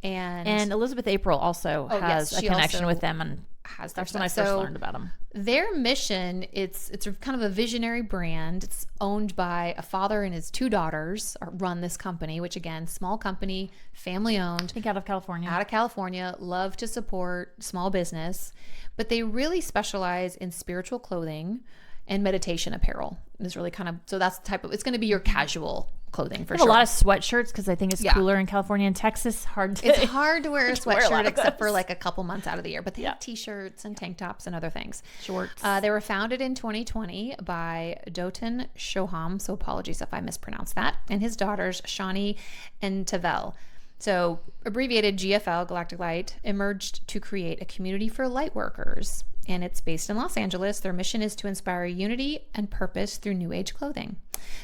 and Elizabeth April also has yes, a she connection also with them, and has their that's when I stuff. first So learned about them. Their mission, it's a kind of a visionary brand. It's owned by a father and his two daughters run this company, which again, small company, family owned. I think out of California. Out of California, love to support small business, but they really specialize in spiritual clothing and meditation apparel. Is really kind of, so that's the type of, it's going to be your casual clothing for I have sure. a lot of sweatshirts because I think it's Yeah. cooler in California and Texas. Hard to. It's hard to wear a to wear a lot sweatshirt of except for those. like a couple months out of the year, but they Yeah. have t-shirts and tank tops and other things. Shorts. They were founded in 2020 by Dotan Shoham, so apologies if I mispronounced that, and his daughters, Shani and Tavel. So abbreviated GFL, Galactic Light, emerged to create a community for light workers, and it's based in Los Angeles. Their mission is to inspire unity and purpose through new age clothing.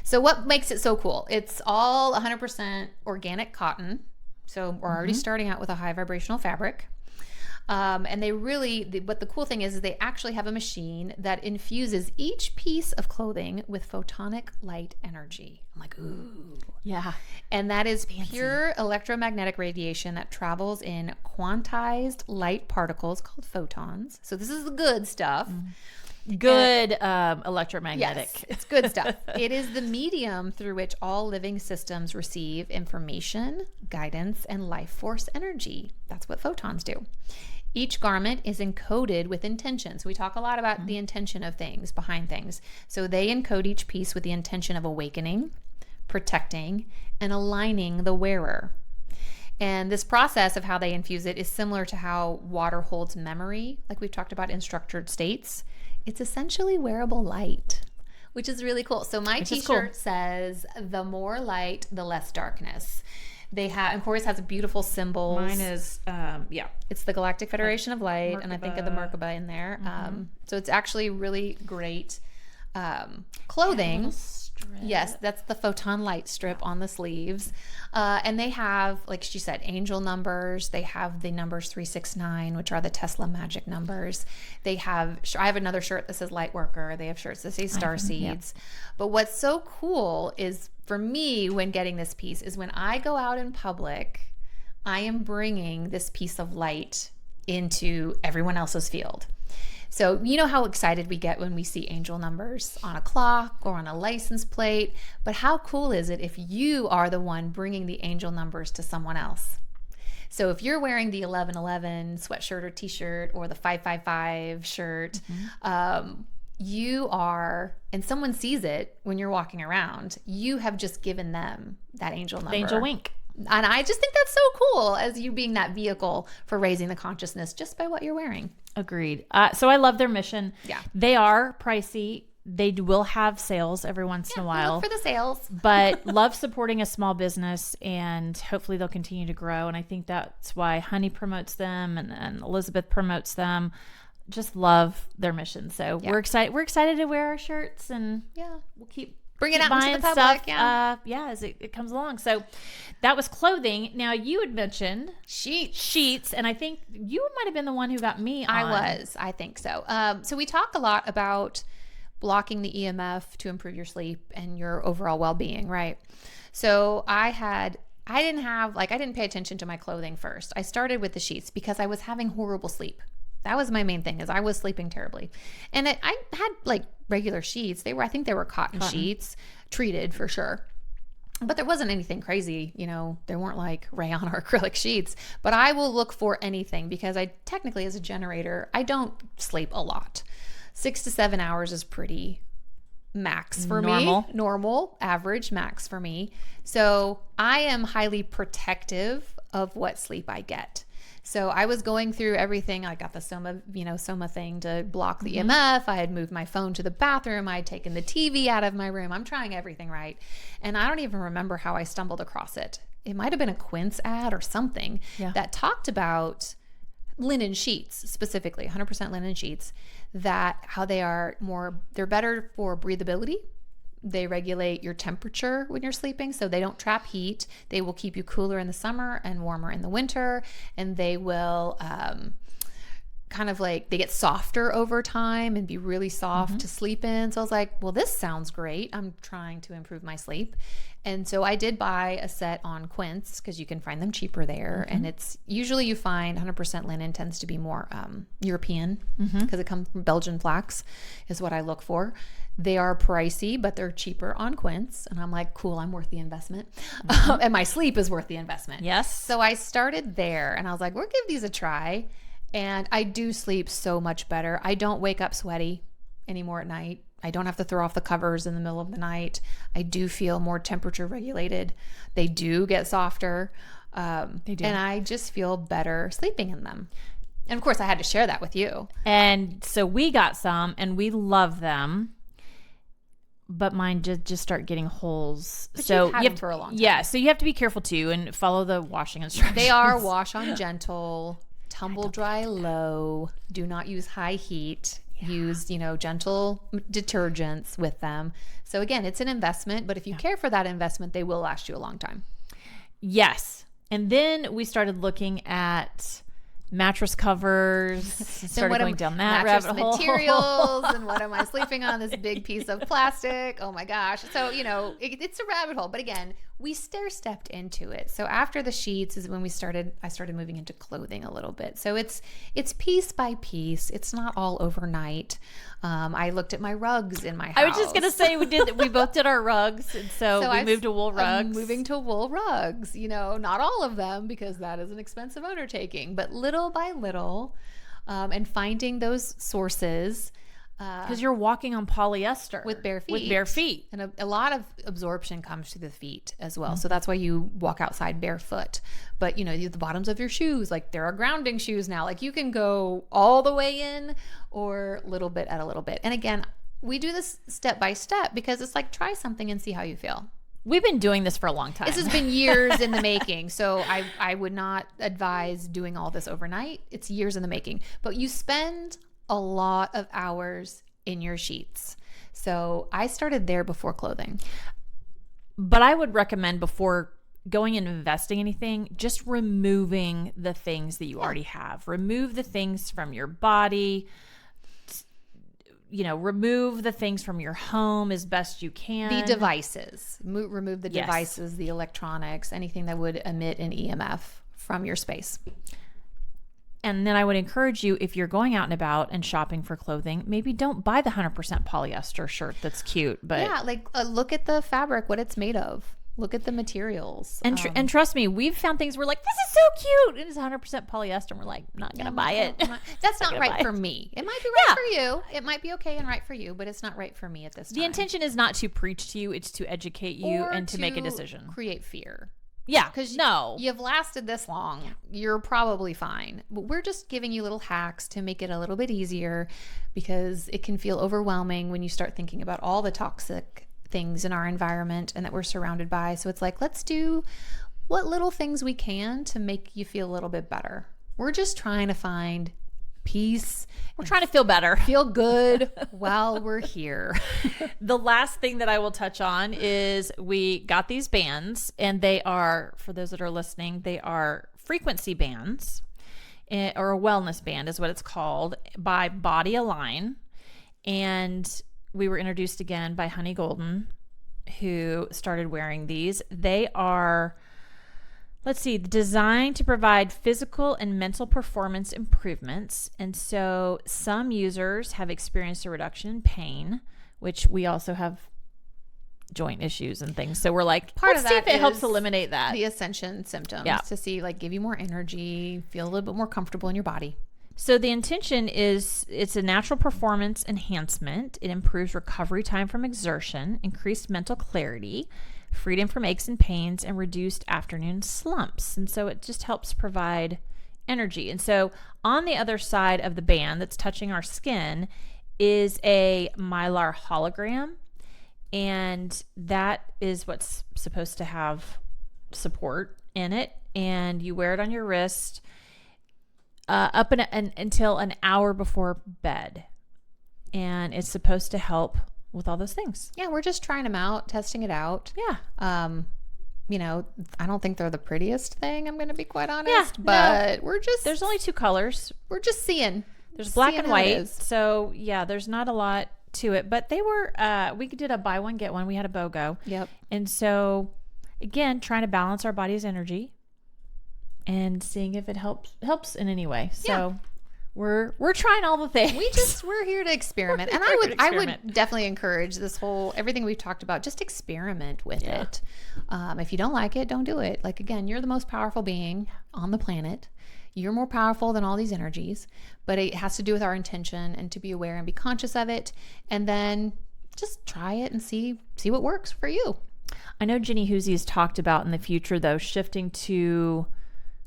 So what makes it so cool? It's all 100% organic cotton. So we're already starting out with a high vibrational fabric. And they really, but the cool thing is they actually have a machine that infuses each piece of clothing with photonic light energy. I'm like, ooh. yeah. And that is pure electromagnetic radiation that travels in quantized light particles called photons. So this is the good stuff. Good electromagnetic. Yes, it's good stuff. It is the medium through which all living systems receive information, guidance, and life force energy. That's what photons do. Each garment is encoded with intentions. We talk a lot about the intention of things, behind things. So they encode each piece with the intention of awakening, protecting, and aligning the wearer. And this process of how they infuse it is similar to how water holds memory, like we've talked about in structured states. It's essentially wearable light, which is really cool. So my t-shirt says, the more light, the less darkness. They have, and Corri's has beautiful symbols. Mine is, It's the Galactic Federation of Light, and I think of the Merkaba in there. So it's actually really great clothing. Yes, that's the photon light strip on the sleeves. And they have, like she said, angel numbers. They have the numbers 369, which are the Tesla magic numbers. They have, I have another shirt that says light worker. They have shirts that say star seeds. But what's so cool is, for me, when getting this piece, is when I go out in public, I am bringing this piece of light into everyone else's field. So you know how excited we get when we see angel numbers on a clock or on a license plate, but how cool is it if you are the one bringing the angel numbers to someone else? So if you're wearing the 1111 sweatshirt or t-shirt or the 555 shirt, you are, and someone sees it when you're walking around, you have just given them that angel number. the angel wink. And I just think that's so cool, as you being that vehicle for raising the consciousness just by what you're wearing. Agreed. So I love their mission. Yeah. They are pricey. They will have sales every once in a while. Look for the sales. But love supporting a small business, and hopefully they'll continue to grow. And I think that's why Honey promotes them and Elizabeth promotes them. Just love their mission. So we're excited. We're excited to wear our shirts, and we'll keep Bring it out buying into the public. stuff. As it comes along. So that was clothing. Now you had mentioned sheets, and I think you might have been the one who got me on. I think so. So we talk a lot about blocking the EMF to improve your sleep and your overall well-being, right? So I didn't pay attention to my clothing first. I started with the sheets because I was having horrible sleep. That was my main thing, is I was sleeping terribly. And I had like regular sheets. I think they were cotton sheets, treated for sure. But there wasn't anything crazy, there weren't like rayon or acrylic sheets. But I will look for anything, because I technically, as a generator, I don't sleep a lot. 6 to 7 hours is pretty max for me. Normal, average, max for me. So I am highly protective of what sleep I get. So I was going through everything. I got the Soma thing to block the EMF. I had moved my phone to the bathroom. I had taken the TV out of my room. I'm trying everything right. And I don't even remember how I stumbled across it. It might have been a Quince ad or something that talked about linen sheets, specifically 100% linen sheets, how they're better for breathability. They regulate your temperature when you're sleeping, so they don't trap heat. They will keep you cooler in the summer and warmer in the winter, and they will they get softer over time and be really soft to sleep in. So I was like, well, this sounds great. I'm trying to improve my sleep. And so I did buy a set on Quince, because you can find them cheaper there. And it's usually, you find 100% linen tends to be more European, because it comes from Belgian flax is what I look for. They are pricey, but they're cheaper on Quince. And I'm like, cool, I'm worth the investment. And my sleep is worth the investment. Yes. So I started there, and I was like, we'll give these a try. And I do sleep so much better. I don't wake up sweaty anymore at night. I don't have to throw off the covers in the middle of the night. I do feel more temperature regulated. They do get softer. They do. And I just feel better sleeping in them. And of course, I had to share that with you. And so we got some, and we love them. But mine just start getting holes. But so you've had them for a long time. Yeah, so you have to be careful too, and follow the washing instructions. They are wash on gentle, tumble dry low. Do not use high heat. Yeah. Use, gentle detergents with them. So again, it's an investment, but if you care for that investment, they will last you a long time. Yes. And then we started looking at mattress covers, started going down that rabbit hole. Materials, and what am I sleeping on? This big piece of plastic. Oh my gosh. So, it's a rabbit hole. But again, we stair-stepped into it. So after the sheets is when I started moving into clothing a little bit. So it's piece by piece. It's not all overnight. I looked at my rugs in my house. I was just going to say we both did our rugs. And so we moved to wool rugs. I'm moving to wool rugs, not all of them, because that is an expensive undertaking, but little by little, and finding those sources. Because you're walking on polyester. With bare feet. With bare feet. And a lot of absorption comes to the feet as well. So that's why you walk outside barefoot. But, the bottoms of your shoes, like there are grounding shoes now. Like you can go all the way in or little bit at a little bit. And again, we do this step by step, because it's like, try something and see how you feel. We've been doing this for a long time. This has been years in the making. So I would not advise doing all this overnight. It's years in the making. But you spend a lot of hours in your sheets. So I started there before clothing. But I would recommend, before going and investing anything, just removing the things that you already have. Remove the things from your body. Remove the things from your home as best you can. The devices. Remove the devices, the electronics, anything that would emit an EMF from your space. And then I would encourage you, if you're going out and about and shopping for clothing, maybe don't buy the 100% polyester shirt that's cute. But yeah, look at the fabric, what it's made of. Look at the materials. And trust me, we've found things we're like, this is so cute. And it's 100% polyester. And we're like, not going to buy it. That's not right for me. It might be right for you. It might be okay and right for you, but it's not right for me at this time. The intention is not to preach to you. It's to educate you and to make a decision. Create fear. Yeah, because no, you've lasted this long. You're probably fine. But we're just giving you little hacks to make it a little bit easier, because it can feel overwhelming when you start thinking about all the toxic things in our environment and that we're surrounded by. So it's like, let's do what little things we can to make you feel a little bit better. We're just trying to find peace. We're trying to feel better. Feel good while we're here. The last thing that I will touch on is we got these bands, and they are, for those that are listening, they are frequency bands, or a wellness band is what it's called, by Body Align. And we were introduced again by Honey Golden, who started wearing these. They are Let's see, designed to provide physical and mental performance improvements. And so some users have experienced a reduction in pain, which we also have joint issues and things. So we're like, let's see if it helps eliminate that. The ascension symptoms to see, like, give you more energy, feel a little bit more comfortable in your body. So the intention is it's a natural performance enhancement. It improves recovery time from exertion, increased mental clarity, freedom from aches and pains, and reduced afternoon slumps. And so it just helps provide energy. And so on the other side of the band that's touching our skin is a mylar hologram. And that is what's supposed to have support in it. And you wear it on your wrist up until an hour before bed. And it's supposed to help with all those things. Yeah, we're just trying them out, testing it out. Yeah. You know, I don't think they're the prettiest thing, I'm going to be quite honest. Yeah, but we're just... There's only 2 colors. We're just seeing. There's black and white. So, yeah, there's not a lot to it. But they were... we did a buy one, get one. We had a BOGO. Yep. And so, again, trying to balance our body's energy and seeing if it helps in any way. So we're trying all the things. We're here to experiment. And I would definitely encourage this whole, everything we've talked about, just experiment with it. If you don't like it, don't do it. Like, again, you're the most powerful being on the planet. You're more powerful than all these energies, but it has to do with our intention and to be aware and be conscious of it. And then just try it and see what works for you. I know Ginny Hoosie has talked about in the future, though, shifting to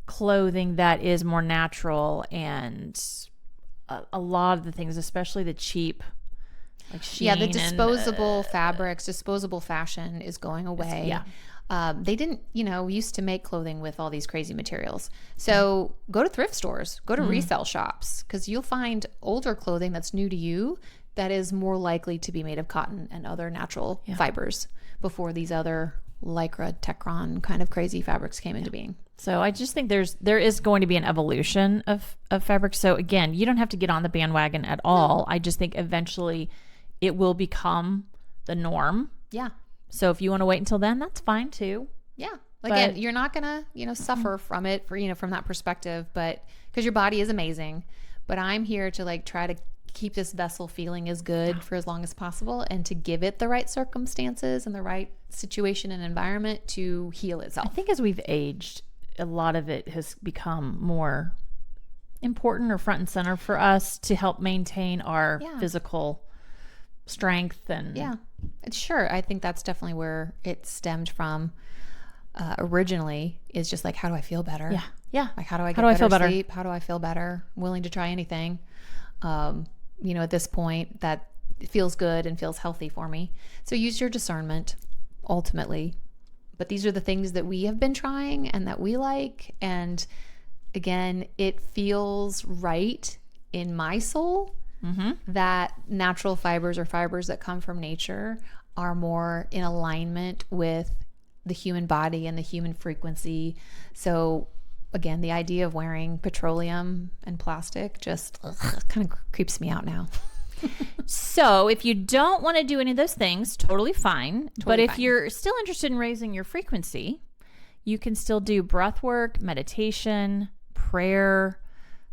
clothing that is more natural, and a lot of the things, especially the cheap, like Shein, the disposable fabrics, disposable fashion is going away. They didn't, used to make clothing with all these crazy materials. So go to thrift stores, go to resale shops, because you'll find older clothing that's new to you that is more likely to be made of cotton and other natural fibers before these other Lycra, Techron kind of crazy fabrics came into being. So I just think there is going to be an evolution of fabric. So again, you don't have to get on the bandwagon at all. I just think eventually it will become the norm. Yeah. So if you want to wait until then, that's fine too. Yeah. Again, you're not going to, suffer from it from that perspective, but because your body is amazing. But I'm here to try to keep this vessel feeling as good for as long as possible, and to give it the right circumstances and the right situation and environment to heal itself. I think as we've aged, a lot of it has become more important or front and center for us to help maintain our physical strength. And sure, I think that's definitely where it stemmed from originally, is just how do I feel better? Like, how do I get better sleep? How do I feel better? I'm willing to try anything. At this point, that feels good and feels healthy for me. So use your discernment ultimately. But these are the things that we have been trying and that we like. And again, it feels right in my soul that natural fibers, or fibers that come from nature, are more in alignment with the human body and the human frequency. So again, the idea of wearing petroleum and plastic just kind of creeps me out now. So if you don't want to do any of those things, totally fine. But if you're still interested in raising your frequency, you can still do breath work, meditation, prayer.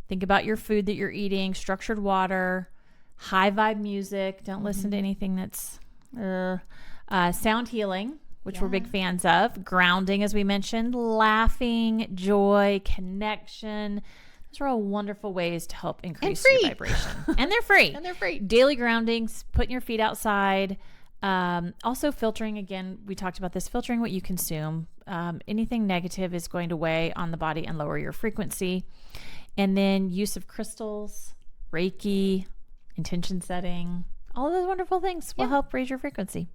Think about your food that you're eating, structured water, high vibe music. Don't listen to anything that's sound healing, which we're big fans of. Grounding, as we mentioned, laughing, joy, connection. Those are all wonderful ways to help increase your vibration. And they're free. And they're free. Daily groundings, putting your feet outside. Also filtering, again, we talked about this, filtering what you consume. Anything negative is going to weigh on the body and lower your frequency. And then use of crystals, Reiki, intention setting. All of those wonderful things will help raise your frequency.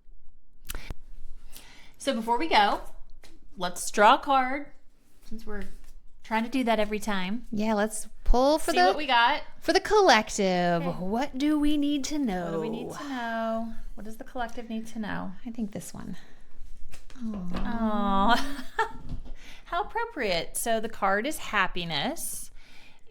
So before we go, let's draw a card, since we're trying to do that every time. Yeah, let's pull for what we got. For the collective. Okay. What do we need to know? What do we need to know? What does the collective need to know? I think this one. Aww. How appropriate. So the card is happiness,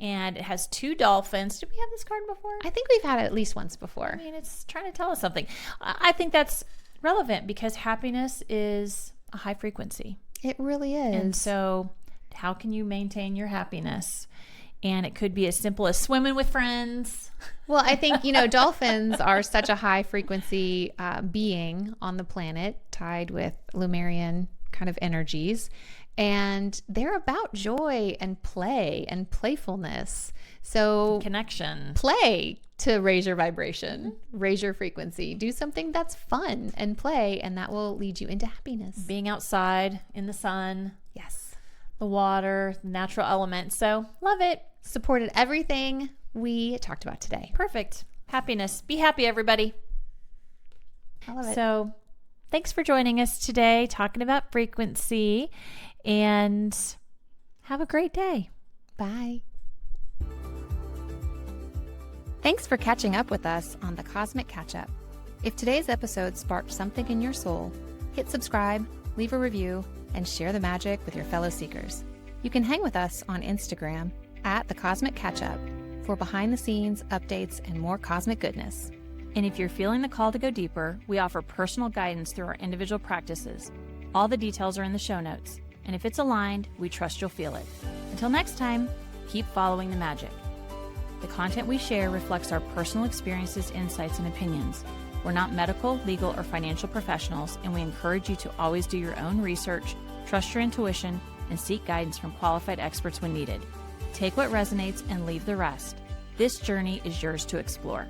and it has 2 dolphins. Did we have this card before? I think we've had it at least once before. I mean, it's trying to tell us something. I think that's relevant because happiness is a high frequency. It really is. And so How can you maintain your happiness? And it could be as simple as swimming with friends. Well, I think, dolphins are such a high frequency being on the planet, tied with Lemurian kind of energies. And they're about joy and play and playfulness. So Connection. play to raise your vibration, raise your frequency, do something that's fun and play, and that will lead you into happiness. Being outside in the sun, Yes. the water, natural elements. So love it. Supported everything we talked about today. Perfect. Happiness. Be happy, everybody. I love it. So thanks for joining us today, talking about frequency, and have a great day. Bye. Thanks for catching up with us on the Cosmic Catch Up. If today's episode sparked something in your soul, hit subscribe, leave a review, and share the magic with your fellow seekers. You can hang with us on Instagram at the Cosmic Catch Up for behind the scenes updates and more cosmic goodness. And if you're feeling the call to go deeper, we offer personal guidance through our individual practices. All the details are in the show notes. And if it's aligned, we trust you'll feel it. Until next time, keep following the magic. The content we share reflects our personal experiences, insights, and opinions. We're not medical, legal, or financial professionals, and we encourage you to always do your own research, trust your intuition, and seek guidance from qualified experts when needed. Take what resonates and leave the rest. This journey is yours to explore.